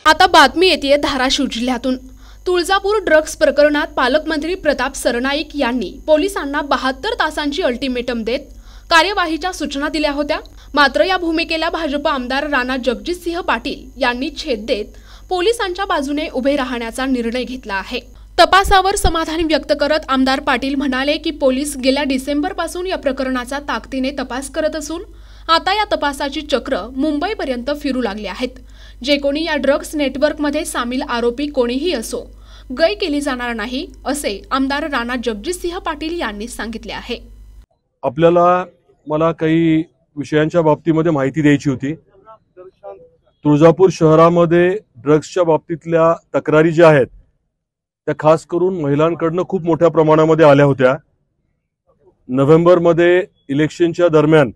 आता बातमी येते धाराशिव जिल्ह्यातून। तुळजापूर ड्रग्ज प्रकरणात पालकमंत्री प्रताप सरनाईक यांनी पोलिसांना 72 तासांची अल्टिमेटम देत कार्यवाहीच्या सूचना दिल्या होत्या। मात्र या भूमिकेला भाजप आमदार राणा जगजितसिंह पाटील यांनी छेद देत पोलिसांच्या बाजूने उभे राहण्याचा निर्णय घेतला आहे। तपासावर समाधान व्यक्त करत आमदार पाटील म्हणाले की पोलीस गेल्या डिसेंबरपासून या प्रकरणाचा ताकदीने तपास करत असून आता या तपासाची चक्र मुंबईपर्यंत फिरू लागली आहेत। जे कोणी या ड्रग्ज नेटवर्कमध्ये सामील आरोपी कोणीही असो, गय केली जाणार नाही असे आमदार राणा जगजितसिंह पाटील यांनी सांगितले आहे। मला काही विषयांच्या बाबतीमध्ये माहिती द्यायची होती। तुळजापूर शहरामध्ये ड्रग्जच्या बाबतीतल्या तक्रारी ज्या आहेत त्या खास करून महिलांकडून खूप मोठ्या प्रमाणामध्ये आल्या होत्या। नोव्हेंबरमध्ये इलेक्शनच्या दरम्यान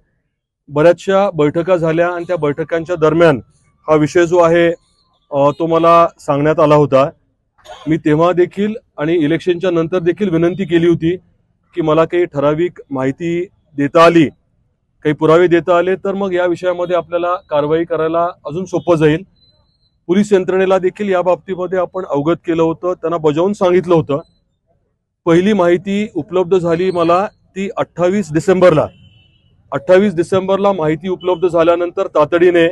बऱ्याचशा बैठका झाल्या आणि त्या बैठकांच्या दरम्यान हा विषय जो आहे तो मला सांगण्यात आला होता। मी तेव्हा देखील आणि इलेक्शनच्या नंतर देखील विनंती केली होती की मला काही ठराविक माहिती देता आली, काही पुरावे देता आले तर मग या विषयामध्ये आपल्याला कारवाई करायला अजून सोपं जाईल। पोलीस यंत्रणेला देखील या बाबतीमध्ये आपण अवगत केलं होतं, त्यांना बजावून सांगितलं होतं। पहिली माहिती उपलब्ध झाली मला ती 28 डिसेंबरला माहिती उपलब्ध झाल्यानंतर तातडीने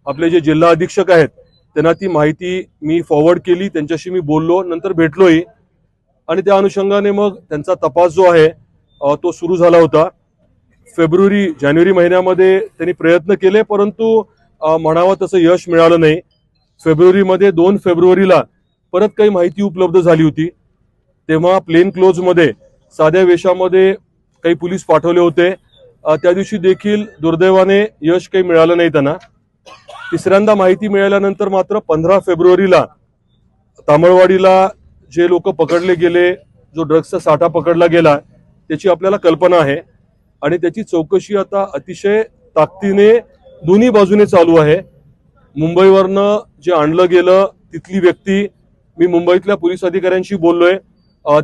आपले जे जिल्हा अधीक्षक आहेत त्यांना ती माहिती मी फॉरवर्ड केली, त्यांच्याशी मी बोललो, नंतर भेटलोही आणि त्या अनुषंगाने मग त्यांचा तपास जो आहे तो सुरू झाला होता। जानेवारी महिन्यामध्ये त्यांनी प्रयत्न केले परंतु म्हणावं तसं यश मिळालं नाही। फेब्रुवारीमध्ये 2 फेब्रुवारीला परत काही माहिती उपलब्ध झाली होती, तेव्हा प्लेन क्लोज मध्ये साध्या वेशामध्ये काही पोलीस पाठवले होते। त्या दिवशी देखील दुर्दैवाने यश काही मिळालं नाही त्यांना। तिसऱ्यांदा माहिती मिळाल्यानंतर मात्र 15 फेब्रुवारीला तामळवाडीला जे लोक पकडले गेले, जो ड्रग्जचा साठा पकडला गेला त्याची आपल्याला कल्पना आहे आणि त्याची चौकशी आता अतिशय ताकदीने दोन्ही बाजूने चालू आहे। मुंबईवरनं जे आणलं गेलं तिथली व्यक्ती, मी मुंबईतल्या पोलीस अधिकाऱ्यांशी बोललोय,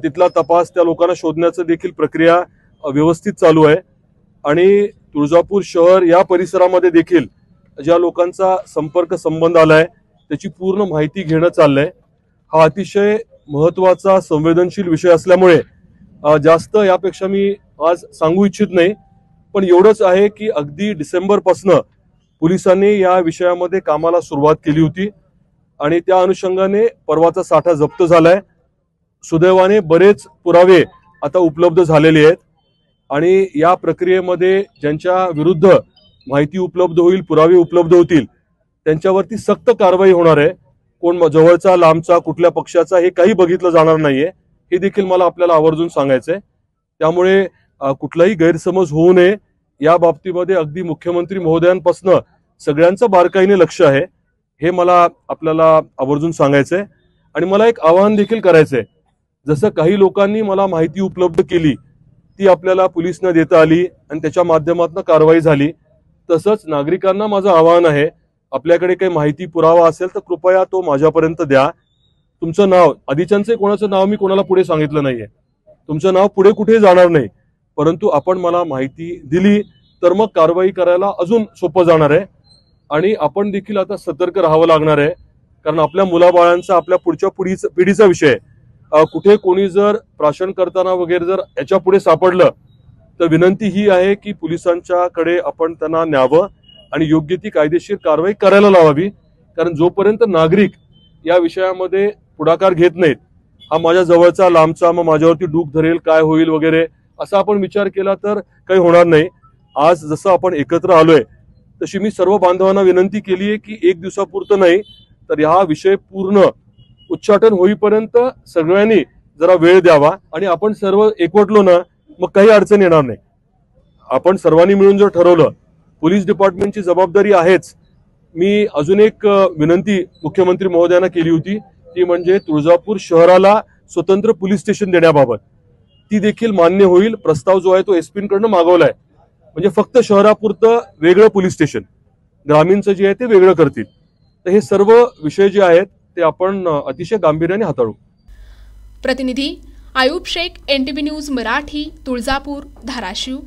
तिथला तपास त्या लोकांना शोधण्याचं देखील प्रक्रिया व्यवस्थित चालू आहे आणि तुळजापूर शहर या परिसरामध्ये देखील ज्या लोकांचा संपर्क संबंध आलाय त्याची पूर्ण माहिती घेणं चाललंय। हा अतिशय महत्त्वाचा संवेदनशील विषय असल्यामुळे जास्त यापेक्षा मी आज सांगू इच्छित नाही, पण एवढंच आहे की अगदी डिसेंबरपासून पोलिसांनी या विषयामध्ये कामाला सुरुवात केली होती आणि त्या अनुषंगाने परवाचा साठा जप्त झालाय। सुदैवाने बरेच पुरावे आता उपलब्ध झालेले आहेत आणि या प्रक्रियेमध्ये ज्यांच्या विरुद्ध माहिती उपलब्ध होईल, पुरावे उपलब्ध होतील त्यांच्यावरती सक्त कारवाई होणार आहे। कोण जवळचा लांबचा कुठल्या पक्षाचा हे काही बघितलं जाणार नाहीये, हे देखील मला आपल्याला आवर्जून सांगायचंय। त्यामुळे कुठलाही गैरसमज होऊ नये या बाबतीमध्ये अगदी मुख्यमंत्री महोदयांपासून सगळ्यांचं बारकाईने लक्ष आहे, हे मला आपल्याला आवर्जून सांगायचंय। आणि मला एक आवाहन देखील करायचंय, जसं काही लोकांनी मला माहिती उपलब्ध केली ती आपल्याला पोलीस न देता आली आणि त्याच्या माध्यमातून कारवाई झाली, तसंच नागरिकांना माझं आवाहन आहे, आपल्याकडे काही माहिती पुरावा असेल तर कृपया तो माझ्यापर्यंत द्या। तुमचं नाव, आधीच्यांचे कोणाचं नाव मी कोणाला पुढे सांगितलं नाहीये, तुमचं नाव पुढे कुठे जाणार नाही, परंतु आपण मला माहिती दिली तर मग कारवाई करायला अजून सोपं जाणार आहे आणि आपण देखील आता सतर्क राहावं लागणार आहे, कारण आपल्या मुलाबाळांचा, आपल्या पुढच्या पिढीचा विषय कुठे कोणी जर प्राशन करताना वगैरे जर याच्या पुढे सापडलं तर विनंती ही आहे की पोलिसांच्याकडे आपण त्यांना न्यावं आणि योग्य ती कायदेशीर कारवाई करायला लावावी, कारण जोपर्यंत नागरिक या विषयामध्ये पुढाकार घेत नाहीत, हा माझ्या जवळचा लांबचा, मग माझ्यावरती डूक धरेल, काय होईल वगैरे असा आपण विचार केला तर काही होणार नाही। आज जसं आपण एकत्र आलोय तशी मी सर्व बांधवांना विनंती केली आहे की एक दिवसापुरतं नाही तर हा विषय पूर्ण उच्चाटन होईपर्यंत सगळ्यांनी जरा वेळ द्यावा आणि आपण सर्व एकवटलो ना मग काही अडचण येणार नाही। आपण सर्वांनी मिळून जर ठरवलं, पोलीस डिपार्टमेंटची जबाबदारी आहेच। मी अजून एक विनंती मुख्यमंत्री महोदयांना केली होती, ती म्हणजे तुळजापूर शहराला स्वतंत्र पोलीस स्टेशन देण्याबाबत, ती देखील मान्य होईल। प्रस्ताव जो आहे तो एसपींकडून मागवलाय, म्हणजे फक्त शहरापुरतं वेगळं पोलीस स्टेशन, ग्रामीणचं जे आहे ते वेगळं करतील। तर हे सर्व विषय जे आहेत ते आपण अतिशय गांभीर्याने हाताळू। प्रतिनिधी आयुब शेख, NTV न्यूज मराठी, तुळजापूर, धाराशिव।